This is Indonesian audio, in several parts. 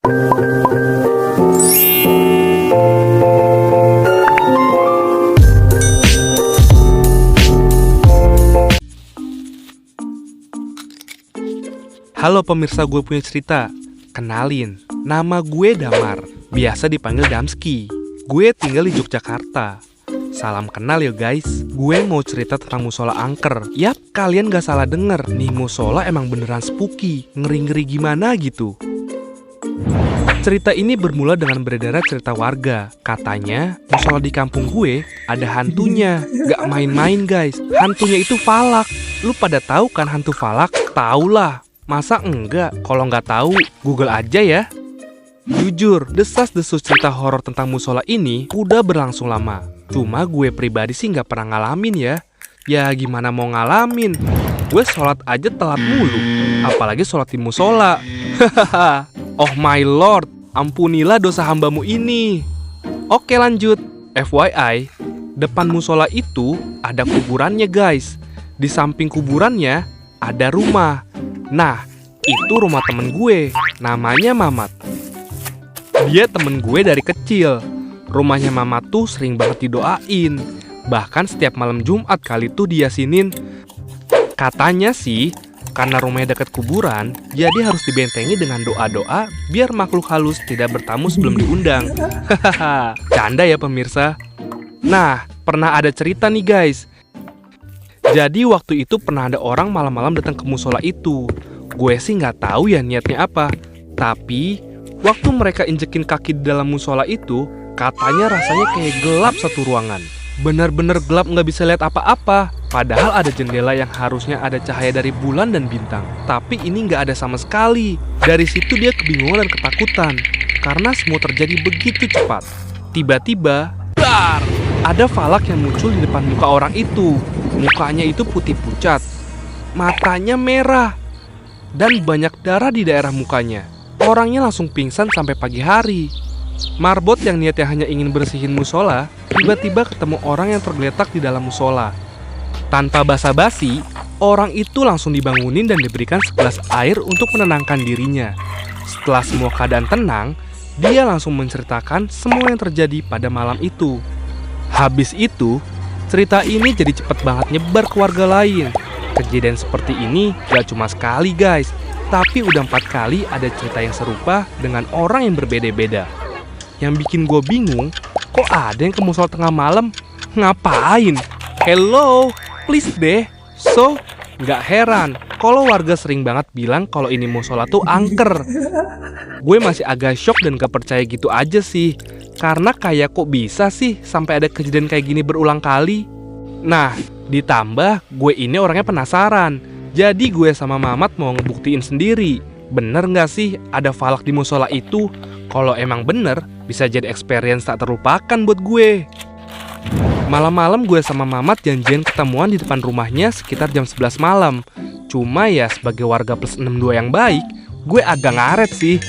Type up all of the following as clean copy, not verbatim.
Halo pemirsa Gue Punya Cerita. Kenalin, nama gue Damar, biasa dipanggil Damski. Gue tinggal di Yogyakarta. Salam kenal ya guys. Gue mau cerita tentang musola angker. Yap, kalian gak salah denger. Nih musola emang beneran spooky, ngeri-ngeri gimana gitu. Cerita ini bermula dengan beredarnya cerita warga. Katanya, musola di kampung gue ada hantunya. Gak main-main guys, hantunya itu Falak. Lu pada tahu kan hantu Falak? Taulah. Masa enggak? Kalau nggak tahu, Google aja ya. Jujur, desas-desus cerita horor tentang musola ini udah berlangsung lama. Cuma gue pribadi sih nggak pernah ngalamin ya. Ya gimana mau ngalamin? Gue sholat aja telat mulu, apalagi sholat di musola. Oh my lord, ampunilah dosa hambamu ini. Oke lanjut. FYI, depan musola itu ada kuburannya guys. Di samping kuburannya ada rumah. Nah, itu rumah temen gue, namanya Mamat. Dia temen gue dari kecil. Rumahnya Mamat tuh sering banget didoain. Bahkan setiap malam Jumat kali tuh diasinin. Katanya sih, karena rumahnya dekat kuburan, jadi harus dibentengi dengan doa-doa biar makhluk halus tidak bertamu sebelum diundang. Hahaha, canda ya pemirsa. Nah, pernah ada cerita nih guys. Jadi waktu itu pernah ada orang malam-malam datang ke musola itu. Gue sih nggak tahu ya niatnya apa. Tapi waktu mereka injekin kaki di dalam musola itu, katanya rasanya kayak gelap satu ruangan. Bener-bener gelap, nggak bisa lihat apa-apa. Padahal ada jendela yang harusnya ada cahaya dari bulan dan bintang. Tapi ini nggak ada sama sekali. Dari situ dia kebingungan dan ketakutan karena semua terjadi begitu cepat. Tiba-tiba, dar! Ada Falak yang muncul di depan muka orang itu. Mukanya itu putih pucat, matanya merah, dan banyak darah di daerah mukanya. Orangnya langsung pingsan sampai pagi hari. Marbot yang niatnya hanya ingin bersihin musola, tiba-tiba ketemu orang yang tergeletak di dalam musola. Tanpa basa-basi, orang itu langsung dibangunin dan diberikan segelas air untuk menenangkan dirinya. Setelah semua keadaan tenang, dia langsung menceritakan semua yang terjadi pada malam itu. Habis itu, cerita ini jadi cepet banget nyebar ke warga lain. Kejadian seperti ini gak cuma sekali guys, tapi udah 4 kali ada cerita yang serupa dengan orang yang berbeda-beda. Yang bikin gue bingung, kok ada yang ke musola tengah malam? Ngapain? Hello, please deh. So, gak heran kalau warga sering banget bilang kalau ini musola tuh angker. Gue masih agak shock dan gak percaya gitu aja sih. Karena kayak kok bisa sih sampai ada kejadian kayak gini berulang kali. Nah, ditambah gue ini orangnya penasaran. Jadi gue sama Mamat mau ngebuktiin sendiri. Bener gak sih ada Falak di musola itu? Kalau emang bener, bisa jadi experience tak terlupakan buat gue. Malam-malam gue sama Mamat janjian ketemuan di depan rumahnya sekitar jam 11 malam. Cuma ya sebagai warga plus 62 yang baik, gue agak ngaret sih.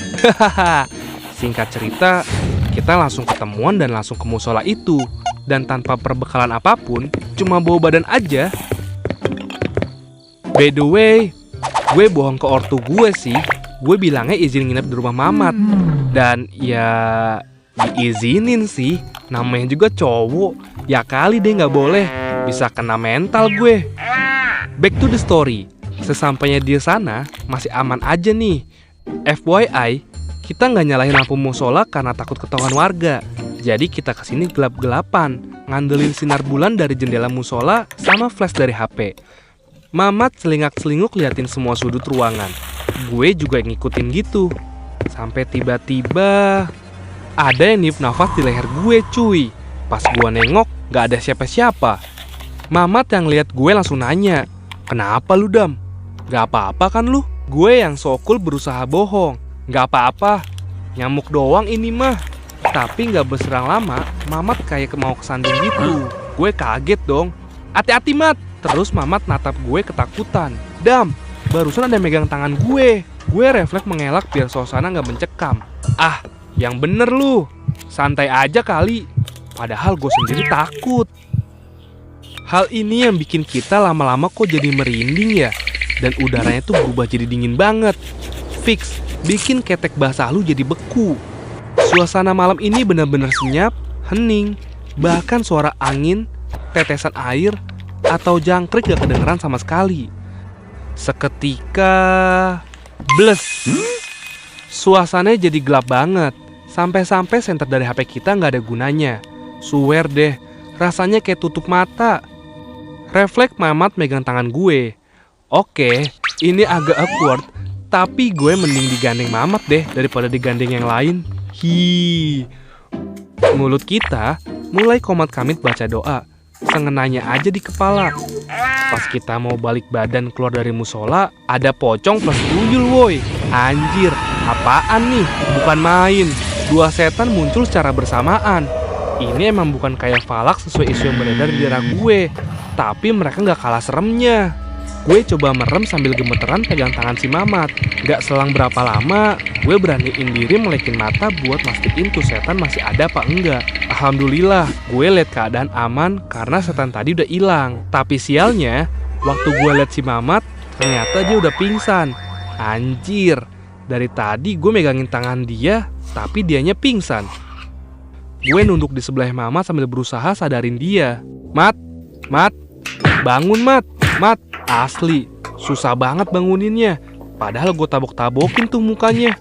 Singkat cerita, kita langsung ketemuan dan langsung ke musola itu. Dan tanpa perbekalan apapun, cuma bawa badan aja. By the way, gue bohong ke ortu gue sih. Gue bilangnya izin nginep di rumah Mamat. Dan ya diizinin sih, namanya juga cowok. Ya kali deh gak boleh, bisa kena mental gue. Back to the story. Sesampainya di sana, masih aman aja nih. FYI, kita nggak nyalahin lampu musola karena takut ketahuan warga. Jadi kita kesini gelap-gelapan, ngandelin sinar bulan dari jendela musola sama flash dari HP. Mamat selingak-selinguk liatin semua sudut ruangan. Gue juga ngikutin gitu. Sampai tiba-tiba ada yang niup nafas di leher gue cuy. Pas gue nengok, nggak ada siapa-siapa. Mamat yang lihat gue langsung nanya, "Kenapa lu Dam? Gak apa-apa kan lu?" Gue yang so cool berusaha bohong. "Gak apa-apa, nyamuk doang ini mah." Tapi gak berserang lama, Mamat kayak mau kesandung gitu. Gue kaget dong. "Hati-hati Mat." Terus Mamat natap gue ketakutan. "Dam, barusan ada megang tangan gue." Gue refleks mengelak biar suasana gak mencekam. "Ah, yang bener lu. Santai aja kali." Padahal gue sendiri takut. Hal ini yang bikin kita lama-lama kok jadi merinding ya. Dan udaranya tuh berubah jadi dingin banget. Fix, bikin ketek basah lu jadi beku. Suasana malam ini benar-benar senyap, hening, bahkan suara angin, tetesan air, atau jangkrik gak kedengeran sama sekali. Seketika, bles, suasananya jadi gelap banget. Sampai-sampai senter dari HP kita gak ada gunanya. Swear deh, rasanya kayak tutup mata. Refleks Mamat megang tangan gue. Oke, ini agak awkward, tapi gue mending digandeng Mamat deh daripada digandeng yang lain. Mulut kita mulai komat-kamit baca doa, sengenanya aja di kepala. Pas kita mau balik badan keluar dari musola, ada pocong plus tuyul woi. Anjir, apaan nih? Bukan main. 2 setan muncul secara bersamaan. Ini emang bukan kayak falak sesuai isu yang beredar di daerah gue, tapi mereka gak kalah seremnya. Gue coba merem sambil gemeteran pegang tangan si Mamat. Gak selang berapa lama, gue beraniin diri melekin mata buat mastiin tuh setan masih ada apa enggak. Alhamdulillah, gue liat keadaan aman karena setan tadi udah hilang. Tapi sialnya, waktu gue liat si Mamat, ternyata dia udah pingsan. Anjir, dari tadi gue megangin tangan dia, tapi dianya pingsan. Gue nunduk di sebelah Mamat sambil berusaha sadarin dia. Mat, bangun Mat. Asli, susah banget banguninnya. Padahal gue tabok-tabokin tuh mukanya.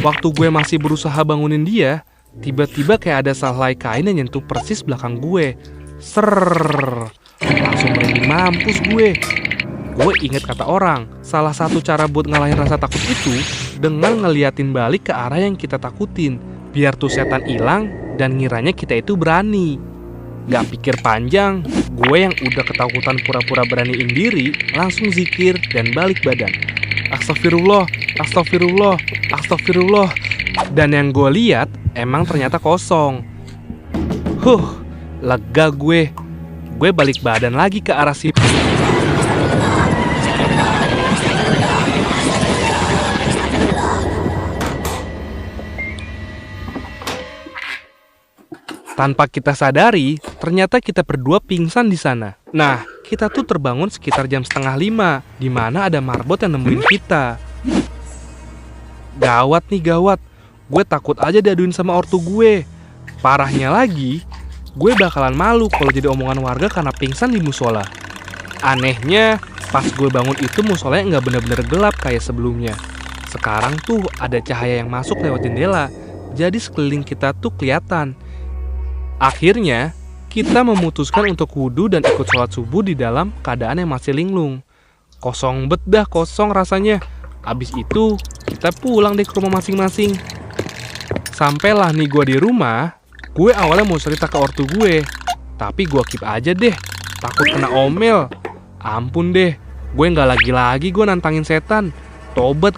Waktu gue masih berusaha bangunin dia, tiba-tiba kayak ada sehelai kain yang nyentuh persis belakang gue. Serrrr, langsung merinding mampus gue. Gue inget kata orang, salah satu cara buat ngalahin rasa takut itu dengan ngeliatin balik ke arah yang kita takutin, biar tuh setan hilang dan ngiranya kita itu berani. Gak pikir panjang, gue yang udah ketakutan pura-pura beraniin diri langsung zikir dan balik badan. Astagfirullah. Dan yang gue lihat emang ternyata kosong. Lega gue. Gue balik badan lagi ke arah si... Tanpa kita sadari, ternyata kita berdua pingsan di sana. Nah, kita tuh terbangun sekitar jam 4:30, di mana ada marbot yang nemuin kita. Gawat. Gue takut aja diaduin sama ortu gue. Parahnya lagi, gue bakalan malu kalau jadi omongan warga karena pingsan di musola. Anehnya, pas gue bangun itu musolanya nggak bener-bener gelap kayak sebelumnya. Sekarang tuh ada cahaya yang masuk lewat jendela, jadi sekeliling kita tuh kelihatan. Akhirnya, kita memutuskan untuk wudhu dan ikut sholat subuh di dalam keadaan yang masih linglung. Kosong rasanya. Abis itu, kita pulang deh ke rumah masing-masing. Sampailah nih gue di rumah, gue awalnya mau cerita ke ortu gue. Tapi gue keep aja deh, takut kena omel. Ampun deh, gue gak lagi-lagi gue nantangin setan. Tobat.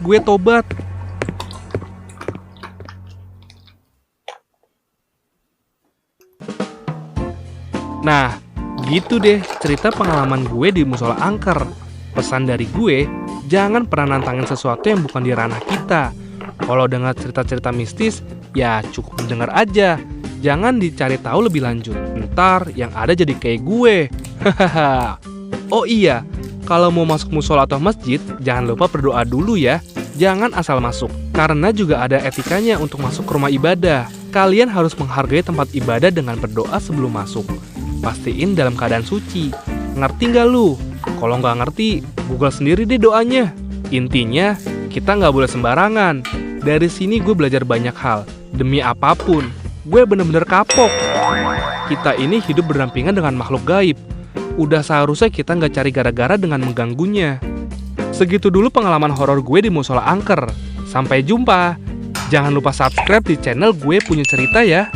Nah, gitu deh cerita pengalaman gue di musola angker. Pesan dari gue, jangan pernah nantangin sesuatu yang bukan di ranah kita. Kalau dengar cerita-cerita mistis, ya cukup mendengar aja. Jangan dicari tahu lebih lanjut. Ntar yang ada jadi kayak gue. Oh iya, kalau mau masuk musola atau masjid, jangan lupa berdoa dulu ya. Jangan asal masuk, karena juga ada etikanya untuk masuk ke rumah ibadah. Kalian harus menghargai tempat ibadah dengan berdoa sebelum masuk. Pastiin dalam keadaan suci. Ngerti nggak lu? Kalau nggak ngerti, Google sendiri deh doanya. Intinya, kita nggak boleh sembarangan. Dari sini gue belajar banyak hal. Demi apapun, gue bener-bener kapok. Kita ini hidup berdampingan dengan makhluk gaib. Udah seharusnya kita nggak cari gara-gara dengan mengganggunya. Segitu dulu pengalaman horor gue di musola angker. Sampai jumpa. Jangan lupa subscribe di channel Gue Punya Cerita ya.